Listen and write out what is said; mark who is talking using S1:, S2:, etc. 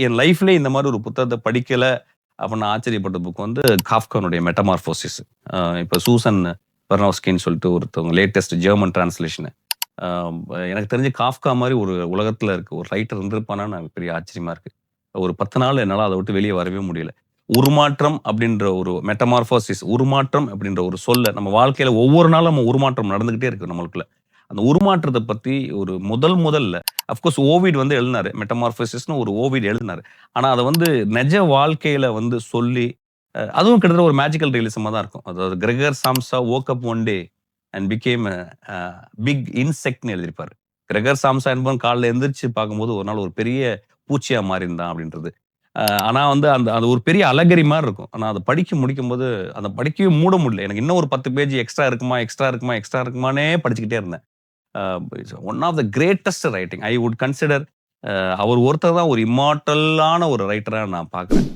S1: என் லைஃப்லயே இந்த மாதிரி ஒரு புத்தகத்தை படிக்கல அப்படின்னு நான் ஆச்சரியப்பட்ட புக் வந்து காஃப்கானுடைய மெட்டமார்போசிஸ். இப்போ சூசன் பெர்னோஸ்கின்னு சொல்லிட்டு ஒருத்தவங்க லேட்டஸ்ட் ஜெர்மன் டிரான்ஸ்லேஷன். எனக்கு தெரிஞ்சு காஃப்கா மாதிரி ஒரு உலகத்துல இருக்கு ஒரு ரைட்டர் இருந்திருப்பானான்னு எனக்கு பெரிய ஆச்சரியமா இருக்கு. ஒரு 10 நாள் என்னால அதை விட்டு வெளியே வரவே முடியல. உருமாற்றம் அப்படின்ற ஒரு மெட்டமார்போசிஸ், உருமாற்றம் அப்படின்ற ஒரு சொல்ல நம்ம வாழ்க்கையில ஒவ்வொரு நாளும் நம்ம உருமாற்றம் நடந்துகிட்டே இருக்கு நம்மளுக்குள்ள. அந்த உருமாற்றத்தை பத்தி ஒரு முதல்ல அஃப்கோர்ஸ் ஓவிட் வந்து எழுதினாரு. மெட்டமார்போசிஸ்னு ஒரு ஓவிட் எழுதினாரு. ஆனா அதை வந்து நிஜ வாழ்க்கையில வந்து சொல்லி அதுவும் கிட்டத்தட்ட ஒரு மேஜிக்கல் ரியலிசமா தான் இருக்கும். அதாவது Gregor Samsa woke up one day and became big இன்செக்ட்னு எழுதியிருப்பாரு. கிரெகர் சாம்சா என்பவன் காலைல எந்திரிச்சு பார்க்கும்போது ஒரு நாள் ஒரு பெரிய பூச்சியா மாறியிருந்தான் அப்படின்றது. ஆனா வந்து அந்த அது ஒரு பெரிய அலகரி மாரி இருக்கும். ஆனா அத படிச்சு முடிக்கும்போது, அத படிக்கவே மூட முடியல. எனக்கு இன்னும் ஒரு 10 பேஜ் எக்ஸ்ட்ரா இருக்குமா, எக்ஸ்ட்ரா இருக்குமா, எக்ஸ்ட்ரா இருக்குமான்னே படிச்சுக்கிட்டே இருந்தேன். One of the greatest writing. I would consider அவர் ஒருத்தர் தான் ஒரு இம்மார்ட்டலான ஒரு ரைட்டரா நான் பார்க்குறேன்.